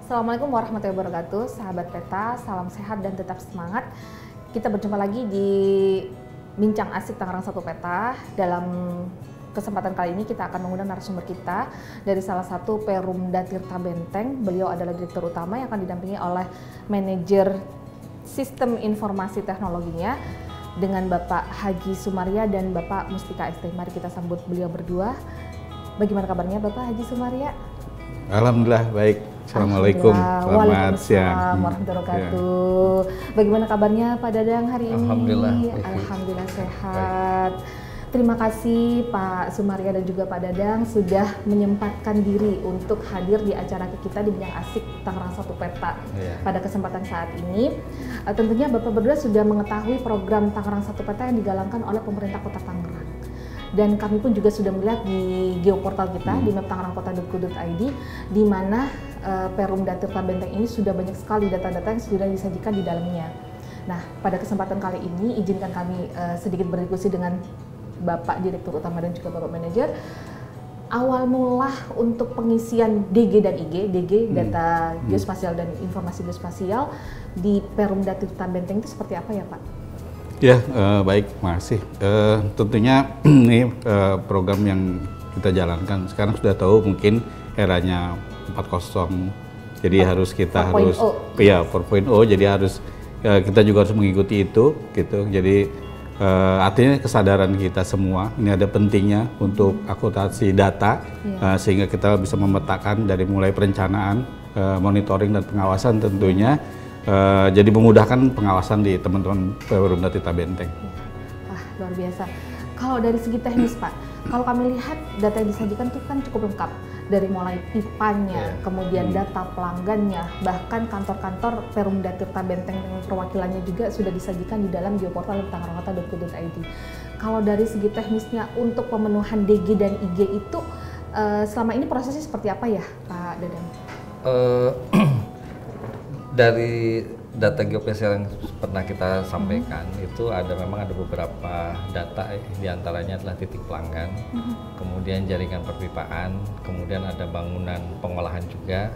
Assalamualaikum warahmatullahi wabarakatuh, sahabat peta, salam sehat dan tetap semangat. Kita berjumpa lagi di Bincang Asik Tangerang 1 Peta. Dalam kesempatan kali ini kita akan mengundang narasumber kita dari salah satu Perumda Tirta Benteng. Beliau adalah direktur utama yang akan didampingi oleh manajer sistem informasi teknologinya dengan Bapak Haji Sumaria dan Bapak Mustika ST. Mari kita sambut beliau berdua. Bagaimana kabarnya Bapak Haji Sumaria? Alhamdulillah baik. Assalamualaikum. Selamat siang. Warahmatullahi wabarakatuh. Bagaimana kabarnya Pak Dadang hari ini? Alhamdulillah. Alhamdulillah sehat. Terima kasih Pak Sumaria dan juga Pak Dadang sudah menyempatkan diri untuk hadir di acara kita di Bincang Asik Tangerang 1 Peta pada kesempatan saat ini. Tentunya Bapak berdua sudah mengetahui program Tangerang 1 Peta yang digalangkan oleh pemerintah Kota Tangerang. Dan kami pun juga sudah melihat di geoportal kita di maptangerangkota.go.id di mana Perumda Tirta Benteng ini sudah banyak sekali data-data yang sudah disajikan di dalamnya. Nah, pada kesempatan kali ini izinkan kami sedikit berdiskusi dengan Bapak Direktur Utama dan juga Bapak Manajer. Awal mula untuk pengisian DG dan IG, DG data geospasial dan informasi geospasial di Perumda Tirta Benteng itu seperti apa ya Pak? Ya, baik, makasih. Tentunya ini program yang kita jalankan. Sekarang sudah tahu mungkin eranya 4.0, jadi harus kita 4.0. harus, ya 4.0, jadi harus kita juga harus mengikuti itu, gitu. Jadi artinya kesadaran kita semua ini ada pentingnya untuk akuntansi data, sehingga kita bisa memetakan dari mulai perencanaan, monitoring dan pengawasan tentunya. Jadi memudahkan pengawasan di teman-teman Perumda Tirta Benteng. Wah, luar biasa. Kalau dari segi teknis Pak, kalau kami lihat data yang disajikan itu kan cukup lengkap. Dari mulai pipanya, kemudian data pelanggannya, bahkan kantor-kantor Perumda Tirta Benteng dengan perwakilannya juga sudah disajikan di dalam geoportal tangerangkota.go.id. Kalau dari segi teknisnya untuk pemenuhan DG dan IG itu selama ini prosesnya seperti apa ya Pak Dadang? Dari data geospasial yang pernah kita sampaikan itu memang ada beberapa data, diantaranya adalah titik pelanggan, kemudian jaringan perpipaan, kemudian ada bangunan pengolahan juga.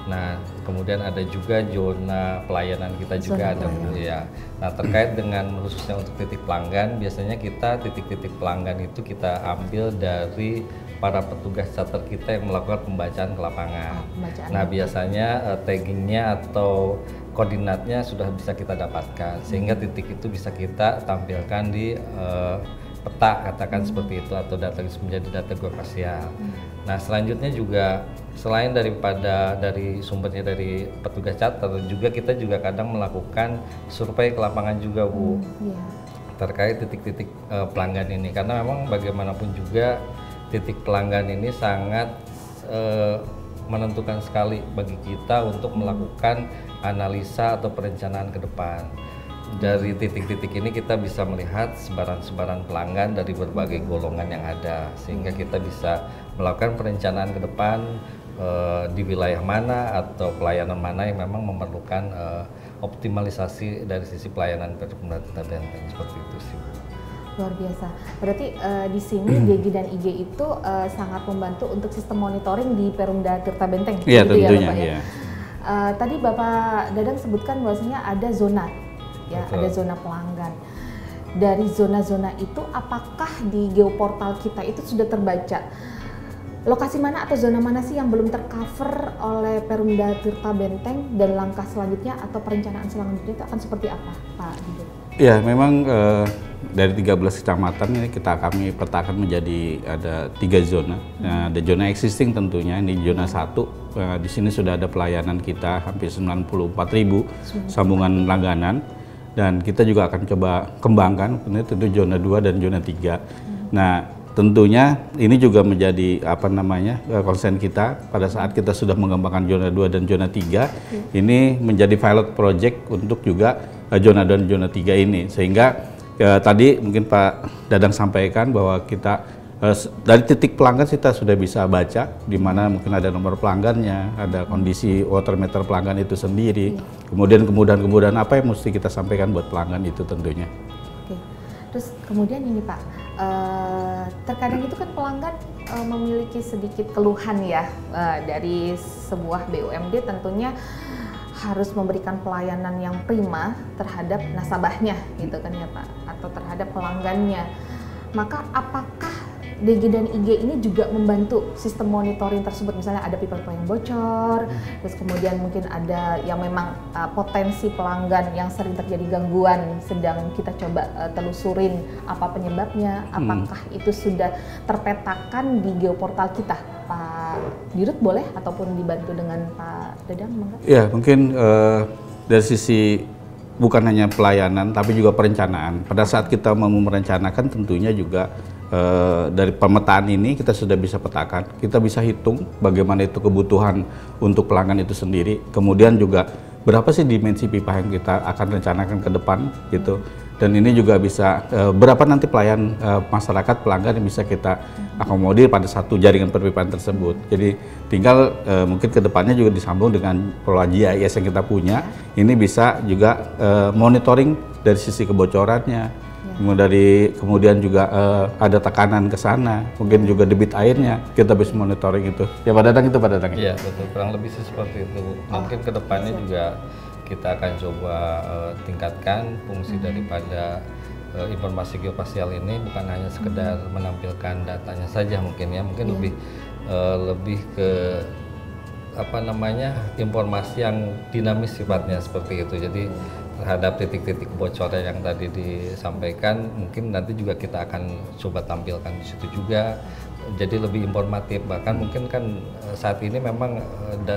Nah, kemudian ada juga zona pelayanan kita juga ada ya. Nah, terkait dengan khususnya untuk titik pelanggan, biasanya kita titik-titik pelanggan itu kita ambil dari para petugas charter kita yang melakukan pembacaan ke lapangan. Nah, biasanya taggingnya atau koordinatnya sudah bisa kita dapatkan, sehingga titik itu bisa kita tampilkan di peta, katakan seperti itu, atau data menjadi data geospasial. Nah, selanjutnya juga selain dari sumbernya dari petugas charter, juga kita juga kadang melakukan survei ke lapangan juga Bu, terkait titik-titik pelanggan ini, karena memang bagaimanapun juga titik pelanggan ini sangat menentukan sekali bagi kita untuk melakukan analisa atau perencanaan ke depan. Dari titik-titik ini kita bisa melihat sebaran-sebaran pelanggan dari berbagai golongan yang ada, sehingga kita bisa melakukan perencanaan ke depan di wilayah mana atau pelayanan mana yang memang memerlukan optimalisasi dari sisi pelayanan Perumda Tirta Benteng, seperti itu sih. Luar biasa. Berarti di sini DG dan IG itu sangat membantu untuk sistem monitoring di Perumda Tirta Benteng. Iya, gitu tentunya. Ya, Bapak, ya? Tadi Bapak Dadang sebutkan bahwasanya ada zona, ya, ada zona pelanggan. Dari zona-zona itu, apakah di geoportal kita itu sudah terbaca lokasi mana atau zona mana sih yang belum tercover oleh Perumda Tirta Benteng, dan langkah selanjutnya atau perencanaan selanjutnya itu akan seperti apa, Pak Dido? Ya, memang dari 13 kecamatan ini kami petakan menjadi ada 3 zona. Nah, ada zona existing tentunya, ini zona 1. Di sini sudah ada pelayanan kita hampir 94.000 sambungan langganan, dan kita juga akan coba kembangkan tentu zona 2 dan zona 3. Nah, tentunya ini juga menjadi konsen kita pada saat kita sudah mengembangkan zona 2 dan zona 3. Ini menjadi pilot project untuk juga zona 2 dan zona 3 ini, sehingga tadi mungkin Pak Dadang sampaikan bahwa kita dari titik pelanggan kita sudah bisa baca di mana mungkin ada nomor pelanggannya, ada kondisi water meter pelanggan itu sendiri, kemudian kemudahan apa yang mesti kita sampaikan buat pelanggan itu tentunya. Oke. Terus kemudian ini Pak, terkadang itu kan pelanggan memiliki sedikit keluhan ya dari sebuah BUMD tentunya harus memberikan pelayanan yang prima terhadap nasabahnya gitu kan ya Pak, atau terhadap pelanggannya. Maka apakah DG dan IG ini juga membantu sistem monitoring tersebut, misalnya ada pipa-pipa yang bocor, terus kemudian mungkin ada yang memang potensi pelanggan yang sering terjadi gangguan, sedang kita coba telusurin apa penyebabnya, apakah itu sudah terpetakan di geoportal kita, Pak Dirut boleh ataupun dibantu dengan Pak Dadang? Ya mungkin dari sisi bukan hanya pelayanan tapi juga perencanaan. Pada saat kita mau merencanakan tentunya juga dari pemetaan ini kita sudah bisa petakan, kita bisa hitung bagaimana itu kebutuhan untuk pelanggan itu sendiri, kemudian juga berapa sih dimensi pipa yang kita akan rencanakan ke depan gitu, dan ini juga bisa berapa nanti pelayan masyarakat pelanggan yang bisa kita akomodir pada satu jaringan perpipaan tersebut. Jadi tinggal mungkin ke depannya juga disambung dengan pola GIS yang kita punya, ini bisa juga monitoring dari sisi kebocorannya. Kemudian juga ada tekanan ke sana, mungkin juga debit airnya kita bisa monitoring itu. Ya Pak Dadang itu Pak Dadang. Iya betul, kurang lebih seperti itu. Mungkin kedepannya juga kita akan coba tingkatkan fungsi daripada informasi geospasial ini, bukan hanya sekedar menampilkan datanya saja mungkin ya, mungkin lebih ke apa namanya informasi yang dinamis sifatnya seperti itu. Jadi terhadap titik-titik bocornya yang tadi disampaikan, mungkin nanti juga kita akan coba tampilkan di situ juga, jadi lebih informatif. Bahkan mungkin kan saat ini memang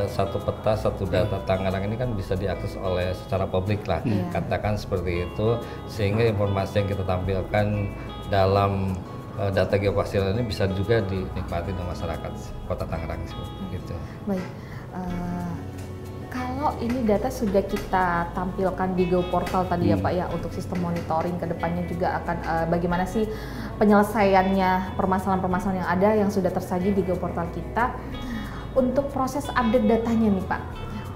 satu peta, satu data Tangerang ini kan bisa diakses oleh secara publik lah, katakan seperti itu, sehingga informasi yang kita tampilkan dalam data geospasial ini bisa juga dinikmati oleh masyarakat Kota Tangerang gitu. Baik. Kalau ini data sudah kita tampilkan di geoportal tadi ya Pak ya, untuk sistem monitoring ke depannya juga akan bagaimana sih penyelesaiannya permasalahan-permasalahan yang ada yang sudah tersaji di geoportal kita. Untuk proses update datanya nih Pak,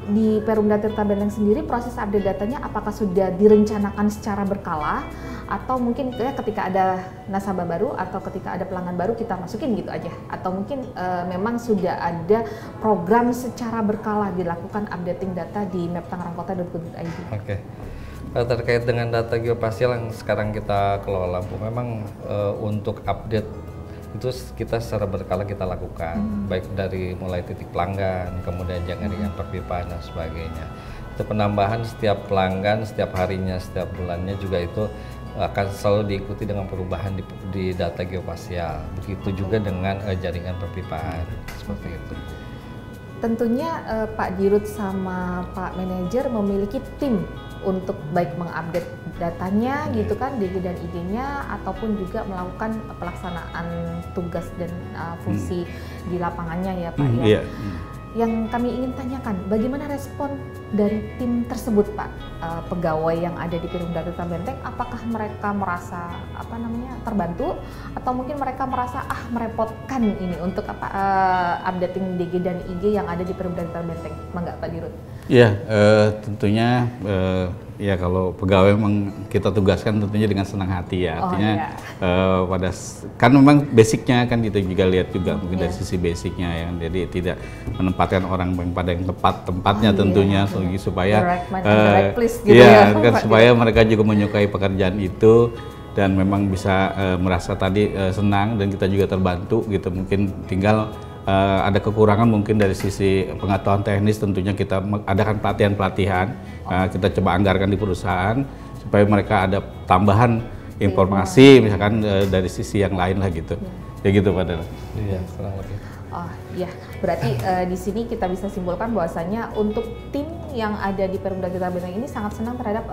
di Perumda Tirta Benteng sendiri proses update datanya apakah sudah direncanakan secara berkala, atau mungkin ketika ada nasabah baru atau ketika ada pelanggan baru kita masukin gitu aja, atau mungkin memang sudah ada program secara berkala dilakukan updating data di maptangerangkota.go.id. Oke. Terkait dengan data geospasial yang sekarang kita kelola, memang untuk update itu kita secara berkala kita lakukan, baik dari mulai titik pelanggan, kemudian jaringan perpipaan dan sebagainya. Itu penambahan setiap pelanggan, setiap harinya, setiap bulannya juga itu akan selalu diikuti dengan perubahan di data geospasial. Begitu juga dengan jaringan perpipaan, seperti itu. Tentunya Pak Dirut sama Pak Manajer memiliki tim untuk baik mengupdate datanya gitu kan, DG dan IG-nya, ataupun juga melakukan pelaksanaan tugas dan fungsi di lapangannya ya Pak ya. Yang kami ingin tanyakan, bagaimana respon dari tim tersebut Pak, pegawai yang ada di Perumda Tirta Benteng, apakah mereka merasa terbantu, atau mungkin mereka merasa merepotkan ini untuk updating DG dan IG yang ada di Perumda Tirta Benteng? Mangga Pak Dirut. Ya, tentunya ya kalau pegawai memang kita tugaskan tentunya dengan senang hati ya. Artinya kan memang basicnya kan kita juga lihat juga mungkin dari sisi basicnya ya. Jadi tidak menempatkan orang pada yang tepat tempatnya tentunya supaya supaya mereka juga menyukai pekerjaan itu dan memang bisa merasa tadi senang, dan kita juga terbantu gitu. Mungkin tinggal ada kekurangan mungkin dari sisi pengetahuan teknis, tentunya kita adakan pelatihan-pelatihan, kita coba anggarkan di perusahaan supaya mereka ada tambahan informasi misalkan dari sisi yang lain lah gitu. Ya gitu Pak Dadang. Iya, kurang lebih. Oh iya, berarti di sini kita bisa simpulkan bahwasanya untuk tim yang ada di Perumda Tirta Benteng ini sangat senang terhadap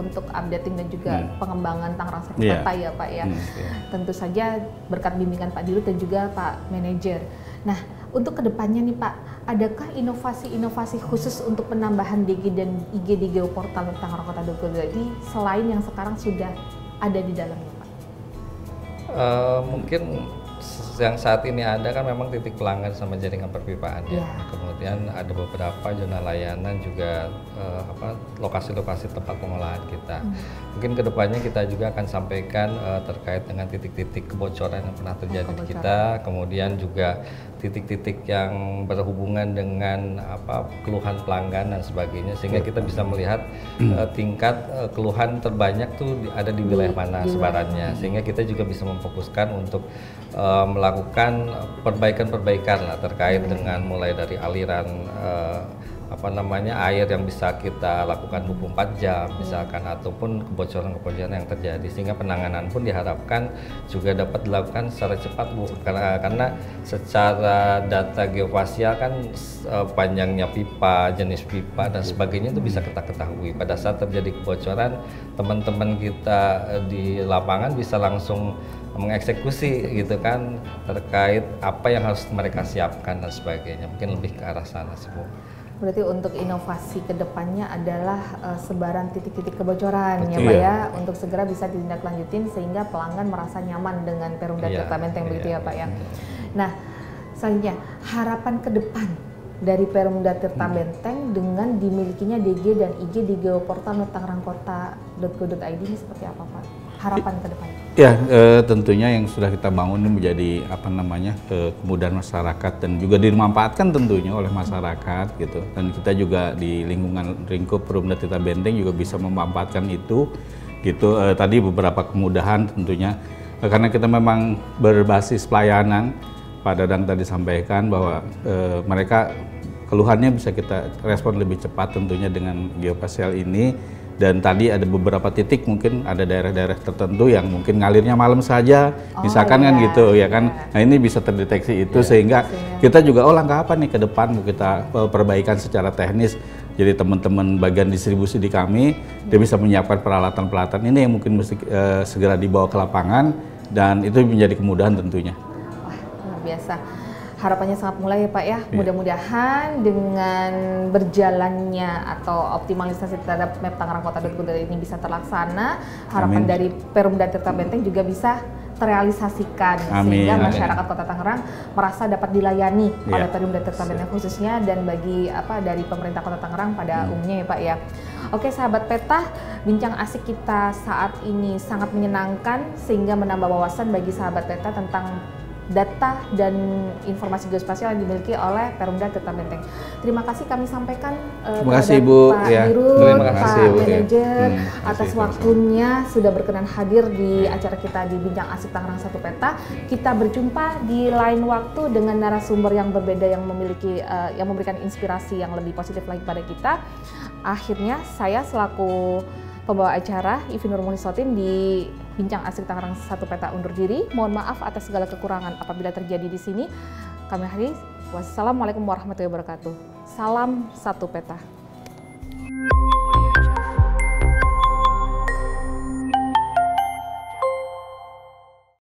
untuk updating dan juga pengembangan Tangerang Satu Kota ya Pak ya. Tentu saja berkat bimbingan Pak Dirut dan juga Pak Manajer. Nah, untuk kedepannya nih Pak, adakah inovasi-inovasi khusus untuk penambahan DG dan IG di geoportal Tangerangkota.go.id selain yang sekarang sudah ada di dalamnya Pak? Mungkin yang saat ini ada kan memang titik pelanggan sama jaringan perpipaan ya. Kemudian ada beberapa zona layanan juga lokasi-lokasi tempat pengolahan kita. Mungkin kedepannya kita juga akan sampaikan terkait dengan titik-titik kebocoran yang pernah terjadi di kita, kemudian juga titik-titik yang berhubungan dengan keluhan pelanggan dan sebagainya, sehingga kita bisa melihat tingkat keluhan terbanyak tuh ada di wilayah mana sebarannya, sehingga kita juga bisa memfokuskan untuk melakukan perbaikan-perbaikan lah terkait dengan mulai dari aliran air yang bisa kita lakukan 24 jam misalkan, ataupun kebocoran-kebocoran yang terjadi, sehingga penanganan pun diharapkan juga dapat dilakukan secara cepat Bu, karena secara data geospasial kan panjangnya pipa, jenis pipa dan sebagainya itu bisa kita ketahui. Pada saat terjadi kebocoran, teman-teman kita di lapangan bisa langsung mengeksekusi gitu kan terkait apa yang harus mereka siapkan dan sebagainya. Mungkin lebih ke arah sana sih Bu. Berarti untuk inovasi kedepannya adalah sebaran titik-titik kebocoran ya Pak ya, untuk segera bisa ditindaklanjutin sehingga pelanggan merasa nyaman dengan Perumda Tirta Benteng begitu ya Pak ya. Nah, selanjutnya harapan ke depan dari Perumda Tirta Benteng dengan dimilikinya DG dan IG di geoportal tangerangkota.go.id ini seperti apa Pak? Harapan ke depan? Ya, tentunya yang sudah kita bangun ini menjadi kemudahan masyarakat dan juga dimanfaatkan tentunya oleh masyarakat gitu. Dan kita juga di lingkup Perumda Tirta Benteng juga bisa memanfaatkan itu gitu. Tadi beberapa kemudahan tentunya karena kita memang berbasis pelayanan. Pak Dadang tadi sampaikan bahwa mereka keluhannya bisa kita respon lebih cepat tentunya dengan geospasial ini. Dan tadi ada beberapa titik, mungkin ada daerah-daerah tertentu yang mungkin ngalirnya malam saja, misalkan kan gitu ya kan. Nah ini bisa terdeteksi itu sehingga kita juga langkah apa nih ke depan mau kita perbaikan secara teknis. Jadi teman-teman bagian distribusi di kami dia bisa menyiapkan peralatan-peralatan ini yang mungkin mesti segera dibawa ke lapangan dan itu menjadi kemudahan tentunya. Wah, luar biasa. Harapannya sangat mulai ya Pak ya, mudah-mudahan dengan berjalannya atau optimalisasi terhadap map Tangerang.go ini bisa terlaksana, harapan dari Perumda Tirta Benteng juga bisa terrealisasikan sehingga masyarakat Kota Tangerang merasa dapat dilayani oleh Perumda Tirta Benteng khususnya dan bagi dari pemerintah Kota Tangerang pada umumnya ya Pak ya. Oke sahabat Peta, bincang asik kita saat ini sangat menyenangkan sehingga menambah wawasan bagi sahabat Peta tentang data dan informasi geospasial yang dimiliki oleh Perumda Tirta Benteng. Terima kasih kami sampaikan kepada Pak Dirut, Pak Manajer atas waktunya sudah berkenan hadir di acara kita di Bincang Asik Tangerang 1 Peta. Kita berjumpa di lain waktu dengan narasumber yang berbeda yang memiliki yang memberikan inspirasi yang lebih positif lagi pada kita. Akhirnya saya selaku pembawa acara Ivi Nurmuni Sotin di Bincang Asik Tangerang 1 Peta undur diri. Mohon maaf atas segala kekurangan apabila terjadi di sini. Kami akhiri. Wassalamualaikum warahmatullahi wabarakatuh. Salam 1 Peta.